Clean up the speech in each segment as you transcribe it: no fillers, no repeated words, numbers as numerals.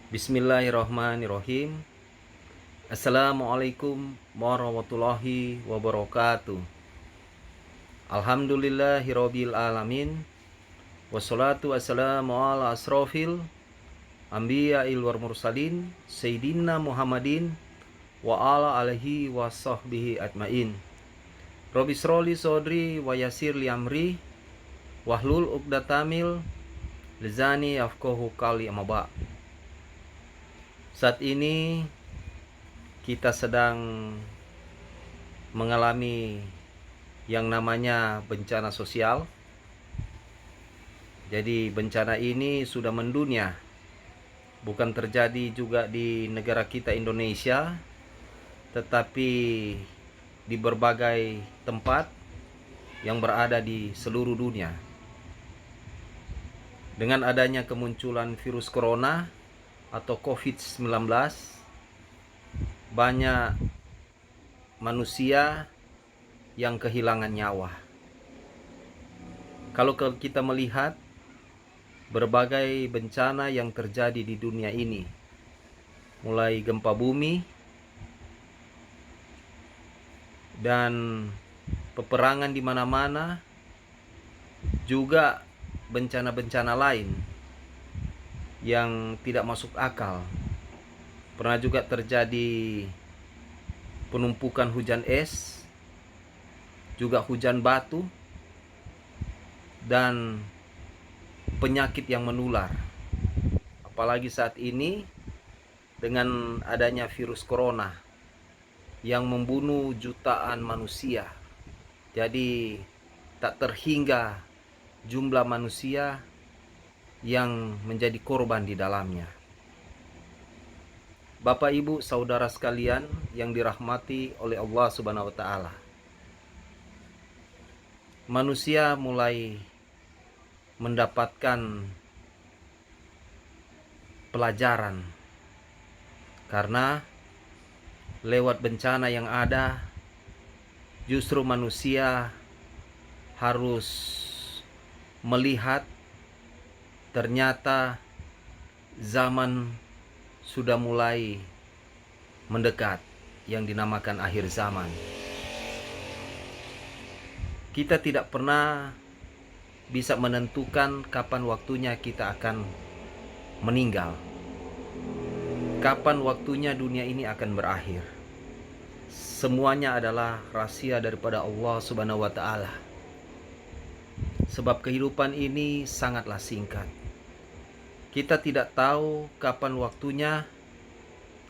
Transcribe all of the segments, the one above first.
Bismillahirrahmanirrahim. Assalamualaikum warahmatullahi wabarakatuh. Alhamdulillahirabbil alamin. Wassalatu wassalamu ala asrofil anbiya'il wal mursalin Sayyidina Muhammadin wa ala alihi wa sahbihi ajmain. Rabbi shroli sodri wa yassir li amri wahlul uqdatamil lizani yafqahu qawli amma ba'd. Saat ini kita sedang mengalami yang namanya bencana sosial. Jadi bencana ini sudah mendunia. Bukan terjadi juga di negara kita Indonesia, tetapi di berbagai tempat yang berada di seluruh dunia. Dengan adanya kemunculan virus corona atau COVID-19, banyak manusia yang kehilangan nyawa. Kalau kita melihat berbagai bencana yang terjadi di dunia ini, mulai gempa bumi dan peperangan di mana-mana, juga bencana-bencana lain yang tidak masuk akal. Pernah juga terjadi penumpukan hujan es, juga hujan batu, dan penyakit yang menular. Apalagi saat ini dengan adanya virus corona yang membunuh jutaan manusia. Jadi tak terhingga jumlah manusia yang menjadi korban di dalamnya. Bapak, Ibu, saudara sekalian yang dirahmati oleh Allah Subhanahu wa taala. Manusia mulai mendapatkan pelajaran karena lewat bencana yang ada, justru manusia harus melihat ternyata zaman sudah mulai mendekat, yang dinamakan akhir zaman. Kita tidak pernah bisa menentukan kapan waktunya kita akan meninggal, kapan waktunya dunia ini akan berakhir. Semuanya adalah rahasia daripada Allah Subhanahu wa taala. Sebab kehidupan ini sangatlah singkat. Kita tidak tahu kapan waktunya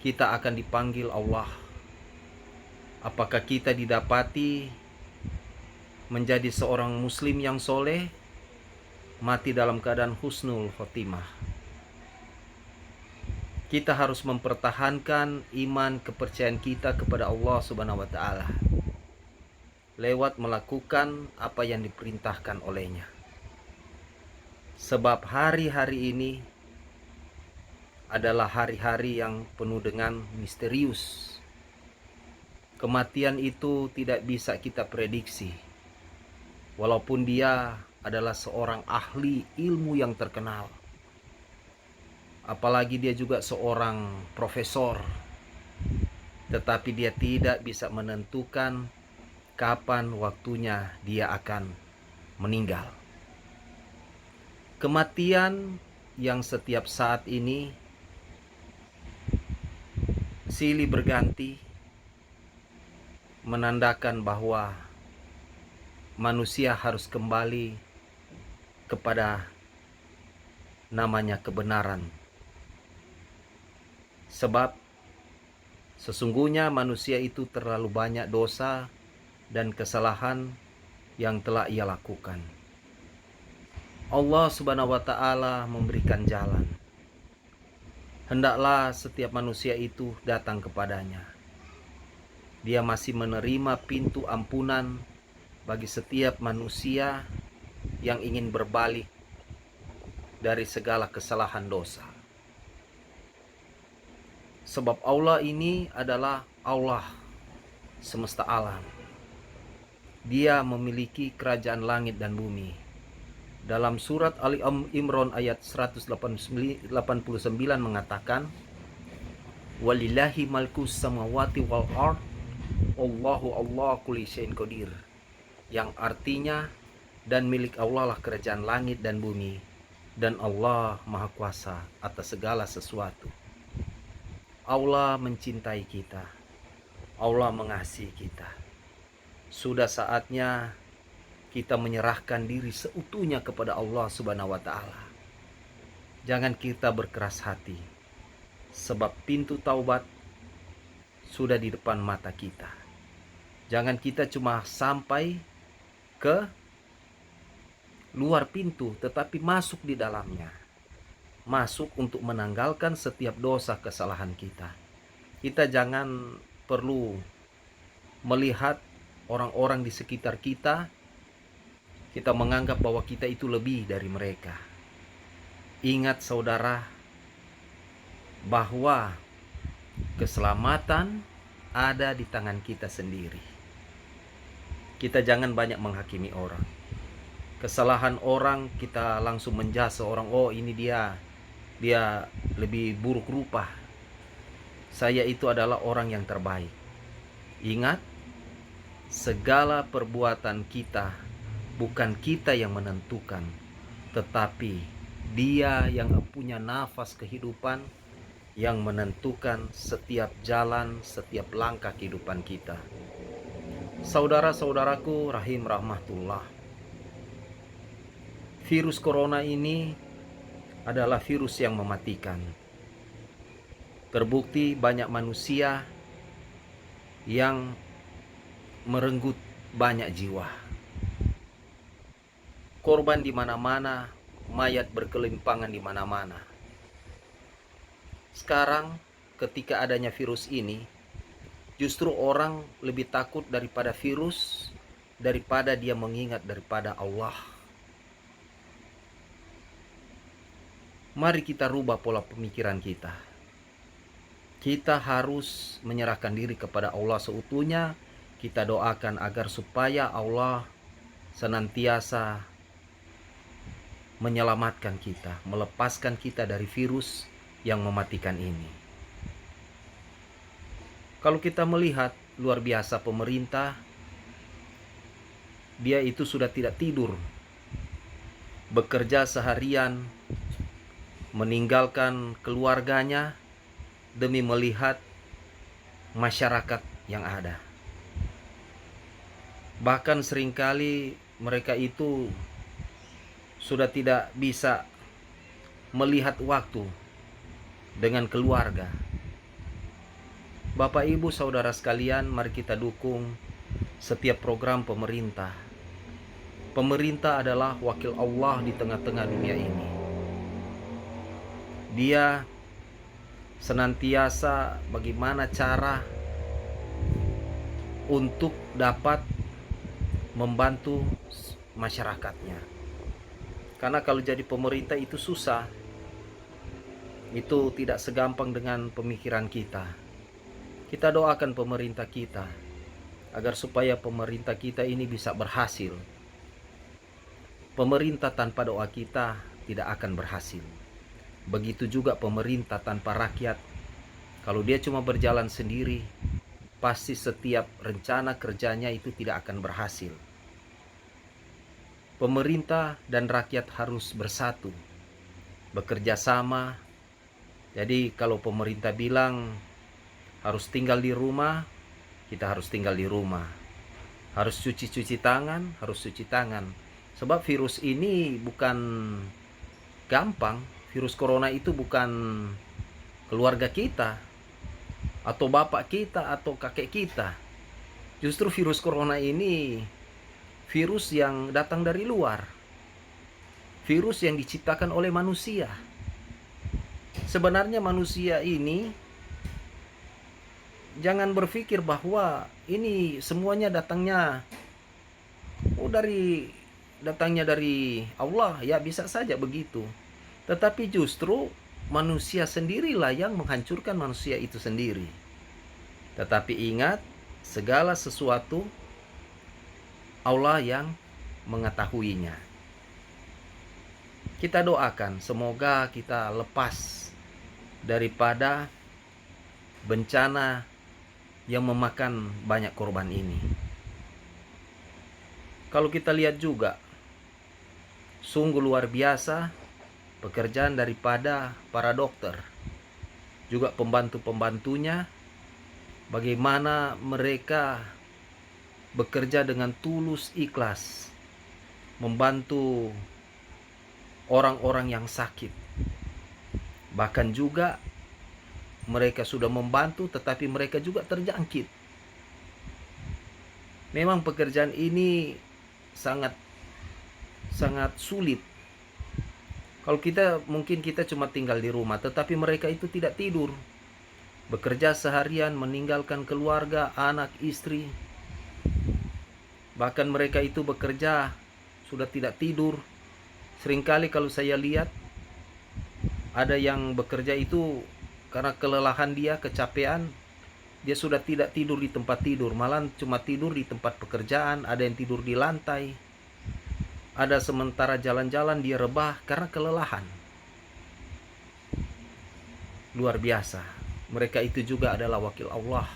kita akan dipanggil Allah. Apakah kita didapati menjadi seorang muslim yang soleh, mati dalam keadaan husnul khotimah. Kita harus mempertahankan iman kepercayaan kita kepada Allah Subhanahu wa taala lewat melakukan apa yang diperintahkan olehnya. Sebab hari-hari ini adalah hari-hari yang penuh dengan misterius. Kematian itu tidak bisa kita prediksi. Walaupun dia adalah seorang ahli ilmu yang terkenal. Apalagi dia juga seorang profesor. Tetapi dia tidak bisa menentukan kapan waktunya dia akan meninggal. Kematian yang setiap saat ini silih berganti menandakan bahwa manusia harus kembali kepada namanya kebenaran. Sebab sesungguhnya manusia itu terlalu banyak dosa dan kesalahan yang telah ia lakukan. Allah Subhanahu wa taala memberikan jalan. Hendaklah setiap manusia itu datang kepadanya. Dia masih menerima pintu ampunan bagi setiap manusia yang ingin berbalik dari segala kesalahan dosa. Sebab Allah ini adalah Allah semesta alam. Dia memiliki kerajaan langit dan bumi. dalam surat Ali Imran ayat 189 mengatakan, walillahi malkus samawati wal ard Allahu Allah kulli syai'in qadir, yang artinya dan milik Allah lah kerajaan langit dan bumi, dan Allah maha kuasa atas segala sesuatu. Allah mencintai kita, Allah mengasihi kita. Sudah saatnya kita menyerahkan diri seutuhnya kepada Allah Subhanahu wa taala. Jangan kita berkeras hati, sebab pintu taubat sudah di depan mata kita. Jangan kita cuma sampai ke luar pintu, tetapi masuk di dalamnya. Masuk untuk menanggalkan setiap dosa kesalahan kita. Kita jangan perlu melihat orang-orang di sekitar kita, kita menganggap bahwa kita itu lebih dari mereka. Ingat saudara, bahwa keselamatan ada di tangan kita sendiri. Kita jangan banyak menghakimi orang. Kesalahan orang kita langsung menjudge orang, oh ini dia lebih buruk rupa. Saya itu adalah orang yang terbaik. Ingat, segala perbuatan kita bukan kita yang menentukan, tetapi Dia yang punya nafas kehidupan yang menentukan setiap jalan, setiap langkah kehidupan kita. Saudara-saudaraku rahim rahmatullah, virus corona ini adalah virus yang mematikan. Terbukti banyak manusia yang merenggut banyak jiwa. Korban di mana-mana, mayat berkelimpangan di mana-mana. Sekarang ketika adanya virus ini, justru orang lebih takut daripada virus, daripada dia mengingat daripada Allah. Mari kita rubah pola pemikiran kita. Kita harus menyerahkan diri kepada Allah seutuhnya. Kita doakan agar supaya Allah senantiasa menyelamatkan kita, melepaskan kita dari virus yang mematikan ini. Kalau kita melihat luar biasa pemerintah, dia itu sudah tidak tidur, bekerja seharian, meninggalkan keluarganya demi melihat masyarakat yang ada. Bahkan seringkali mereka itu sudah tidak bisa melihat waktu dengan keluarga. Bapak, Ibu, saudara sekalian, mari kita dukung setiap program pemerintah. Pemerintah adalah wakil Allah di tengah-tengah dunia ini. Dia senantiasa bagaimana cara untuk dapat membantu masyarakatnya. Karena kalau jadi pemerintah itu susah. Itu tidak segampang dengan pemikiran kita. Kita doakan pemerintah kita agar supaya pemerintah kita ini bisa berhasil. Pemerintah tanpa doa kita tidak akan berhasil. Begitu juga pemerintah tanpa rakyat. Kalau dia cuma berjalan sendiri, pasti setiap rencana kerjanya itu tidak akan berhasil. Pemerintah dan rakyat harus bersatu, bekerja sama. Jadi kalau pemerintah bilang harus tinggal di rumah, kita harus tinggal di rumah. Harus cuci tangan, harus cuci tangan. Sebab virus ini bukan gampang. Virus corona itu bukan keluarga kita, atau bapak kita, atau kakek kita. Justru virus corona ini virus yang datang dari luar. Virus yang diciptakan oleh manusia. Sebenarnya manusia ini jangan berpikir bahwa ini semuanya datangnya dari Allah, ya bisa saja begitu. Tetapi justru manusia sendirilah yang menghancurkan manusia itu sendiri. Tetapi ingat, segala sesuatu Allah yang mengetahuinya. Kita doakan semoga kita lepas daripada bencana yang memakan banyak korban ini. Kalau kita lihat juga, sungguh luar biasa pekerjaan daripada para dokter, juga pembantu-pembantunya, bagaimana mereka bekerja dengan tulus ikhlas, membantu orang-orang yang sakit. Bahkan juga mereka sudah membantu, tetapi mereka juga terjangkit. Memang pekerjaan ini sangat sulit. Kalau mungkin kita cuma tinggal di rumah, tetapi mereka itu tidak tidur. Bekerja seharian, meninggalkan keluarga, anak, istri. Bahkan mereka itu bekerja sudah tidak tidur. Seringkali kalau saya lihat, ada yang bekerja itu karena kelelahan dia, kecapean, dia sudah tidak tidur di tempat tidur, malah cuma tidur di tempat pekerjaan. Ada yang tidur di lantai, ada sementara jalan-jalan dia rebah karena kelelahan. Luar biasa. Mereka itu juga adalah wakil Allah.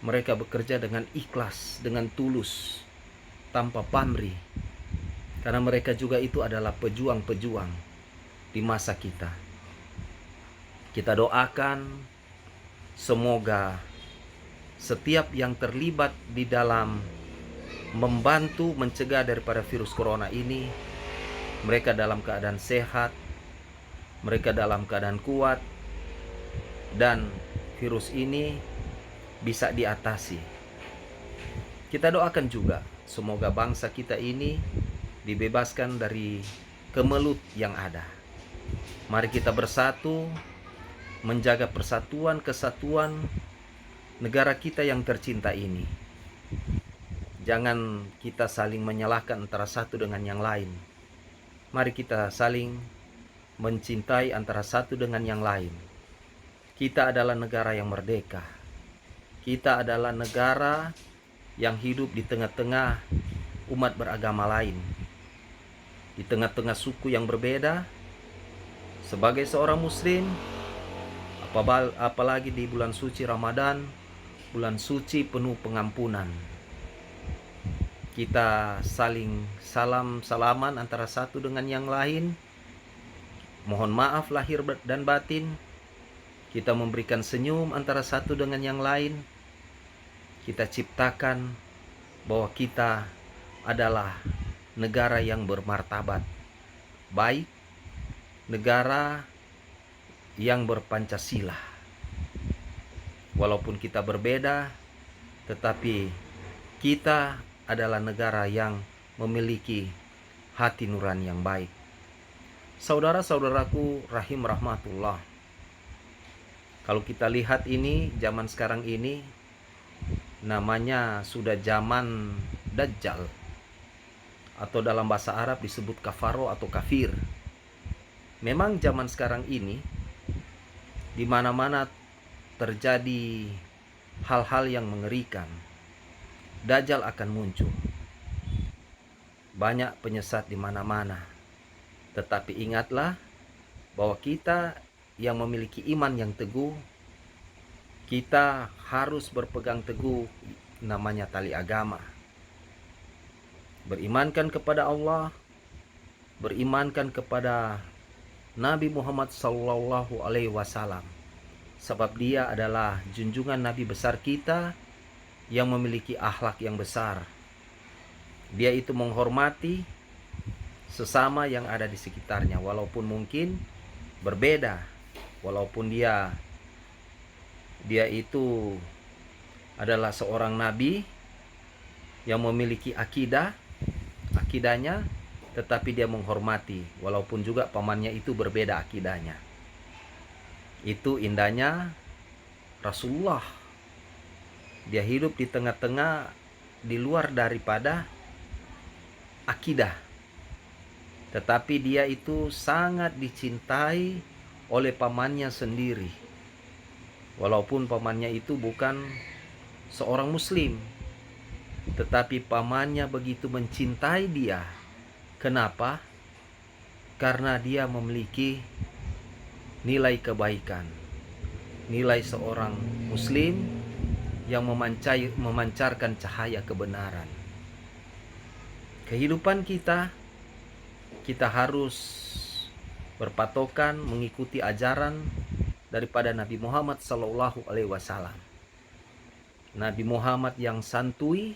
Mereka bekerja dengan ikhlas, dengan tulus, tanpa pamrih. Karena mereka juga itu adalah pejuang-pejuang di masa kita. Kita doakan semoga setiap yang terlibat di dalam membantu mencegah daripada virus corona ini, mereka dalam keadaan sehat, mereka dalam keadaan kuat, dan virus ini bisa diatasi. Kita doakan juga semoga bangsa kita ini dibebaskan dari kemelut yang ada. Mari kita bersatu menjaga persatuan kesatuan negara kita yang tercinta ini. Jangan kita saling menyalahkan antara satu dengan yang lain. Mari kita saling mencintai antara satu dengan yang lain. Kita adalah negara yang merdeka. Kita adalah negara yang hidup di tengah-tengah umat beragama lain, di tengah-tengah suku yang berbeda. Sebagai seorang muslim, apalagi di bulan suci Ramadan, bulan suci penuh pengampunan, kita saling salaman antara satu dengan yang lain. Mohon maaf lahir dan batin. Kita memberikan senyum antara satu dengan yang lain. Kita ciptakan bahwa kita adalah negara yang bermartabat baik, negara yang berpancasila. Walaupun kita berbeda, tetapi kita adalah negara yang memiliki hati nurani yang baik. Saudara-saudaraku rahim rahmatullah, kalau kita lihat ini zaman sekarang ini namanya sudah zaman Dajjal, atau dalam bahasa Arab disebut kafaro atau kafir. Memang zaman sekarang ini di mana-mana terjadi hal-hal yang mengerikan. Dajjal akan muncul. Banyak penyesat di mana-mana. Tetapi ingatlah bahwa kita yang memiliki iman yang teguh, kita harus berpegang teguh namanya tali agama. Berimankan kepada Allah, berimankan kepada Nabi Muhammad SAW, sebab dia adalah junjungan Nabi besar kita yang memiliki akhlak yang besar. Dia itu menghormati sesama yang ada di sekitarnya, walaupun mungkin berbeda, walaupun dia itu adalah seorang nabi yang memiliki akidahnya, tetapi dia menghormati walaupun juga pamannya itu berbeda akidahnya. Itu indahnya Rasulullah. Dia hidup di tengah-tengah, di luar daripada akidah. Tetapi dia itu sangat dicintai oleh pamannya sendiri. Walaupun pamannya itu bukan seorang muslim, tetapi pamannya begitu mencintai dia. Kenapa? karena dia memiliki nilai kebaikan, nilai seorang muslim yang memancarkan cahaya kebenaran. Kehidupan kita harus berpatokan mengikuti ajaran daripada Nabi Muhammad Sallallahu Alaihi Wasallam. Nabi Muhammad yang santun,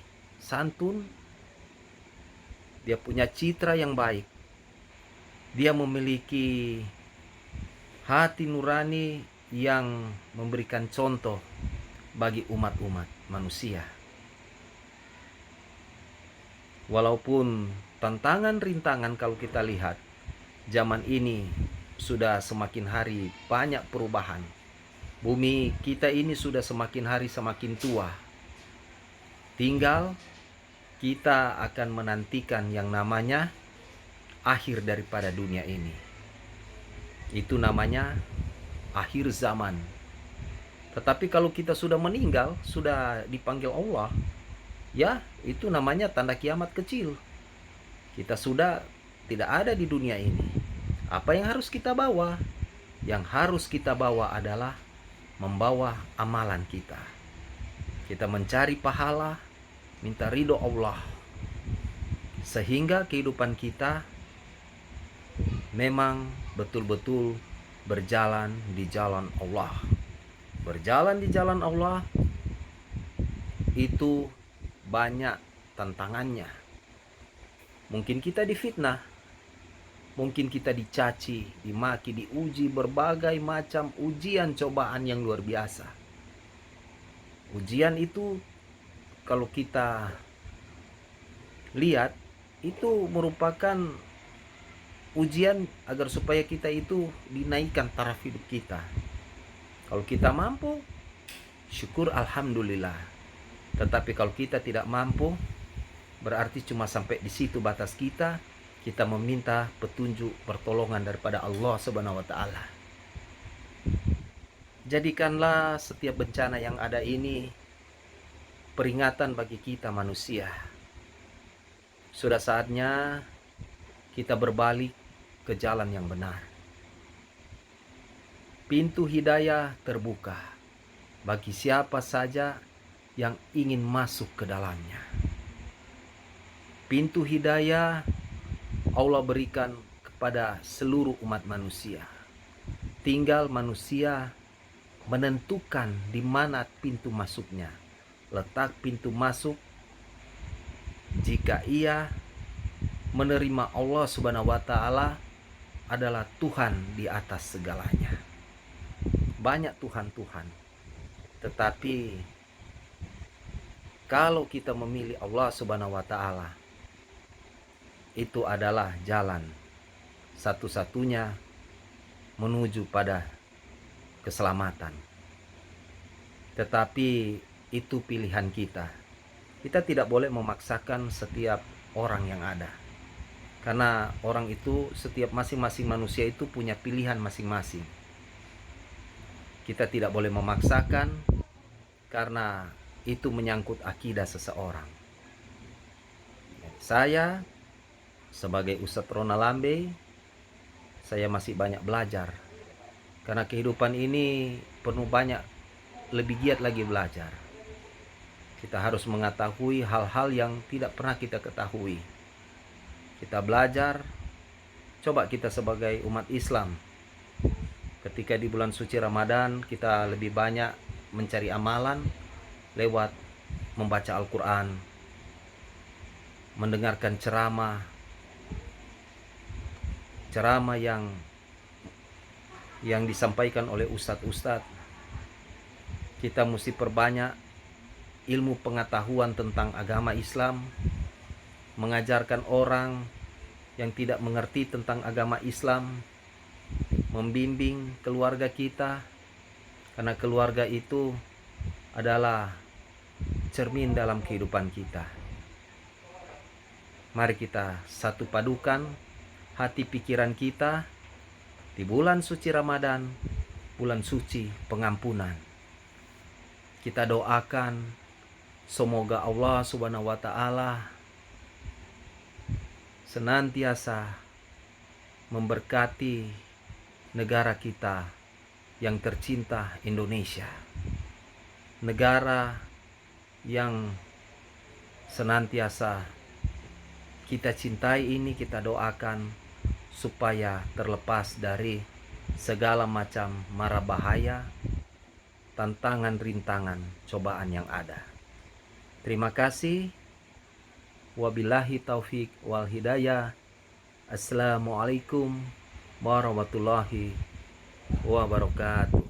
dia punya citra yang baik, dia memiliki hati nurani yang memberikan contoh bagi umat-umat manusia. Walaupun tantangan rintangan kalau kita lihat, zaman ini sudah semakin hari banyak perubahan. Bumi kita ini sudah semakin hari semakin tua. Tinggal kita akan menantikan yang namanya akhir daripada dunia ini. Itu namanya akhir zaman. Tetapi kalau kita sudah meninggal, sudah dipanggil Allah, ya itu namanya tanda kiamat kecil. Kita sudah tidak ada di dunia ini. Apa yang harus kita bawa? Yang harus kita bawa adalah membawa amalan kita. Kita mencari pahala, minta ridho Allah, sehingga kehidupan kita memang betul-betul berjalan di jalan Allah. Berjalan di jalan Allah itu banyak tantangannya. Mungkin kita difitnah, mungkin kita dicaci, dimaki, diuji berbagai macam ujian cobaan yang luar biasa. Ujian itu kalau kita lihat itu merupakan ujian agar supaya kita itu dinaikkan taraf hidup kita. Kalau kita mampu, syukur alhamdulillah. Tetapi kalau kita tidak mampu, berarti cuma sampai di situ batas kita. Kita meminta petunjuk pertolongan daripada Allah Subhanahu wa taala. Jadikanlah setiap bencana yang ada ini peringatan bagi kita manusia. Sudah saatnya kita berbalik ke jalan yang benar. Pintu hidayah terbuka bagi siapa saja yang ingin masuk ke dalamnya. Pintu hidayah Allah berikan kepada seluruh umat manusia. Tinggal manusia menentukan di mana pintu masuknya. Letak pintu masuk jika ia menerima Allah Subhanahu wa taala adalah Tuhan di atas segalanya. Banyak Tuhan-Tuhan. Tetapi kalau kita memilih Allah Subhanahu wa taala, itu adalah jalan satu-satunya menuju pada keselamatan. Tetapi itu pilihan kita. Kita tidak boleh memaksakan setiap orang yang ada. Karena orang itu, setiap masing-masing manusia itu punya pilihan masing-masing. Kita tidak boleh memaksakan karena itu menyangkut akidah seseorang. Saya sebagai Ustadz Ronald Lambe, saya masih banyak belajar. Karena kehidupan ini penuh banyak, lebih giat lagi belajar. Kita harus mengetahui hal-hal yang tidak pernah kita ketahui. Kita belajar, coba kita sebagai umat Islam, ketika di bulan suci Ramadan kita lebih banyak mencari amalan lewat membaca Al-Quran, mendengarkan ceramah yang disampaikan oleh ustadz-ustadz. Kita mesti perbanyak ilmu pengetahuan tentang agama Islam, mengajarkan orang yang tidak mengerti tentang agama Islam, membimbing keluarga kita, karena keluarga itu adalah cermin dalam kehidupan kita. Mari kita satu padukan hati pikiran kita di bulan suci Ramadan, bulan suci pengampunan. Kita doakan semoga Allah Subhanahu wa taala senantiasa memberkati negara kita yang tercinta, Indonesia. Negara yang senantiasa kita cintai ini, kita doakan supaya terlepas dari segala macam mara bahaya, tantangan, rintangan, cobaan yang ada. Terima kasih. Wabillahi taufik wal hidayah. Assalamualaikum warahmatullahi wabarakatuh.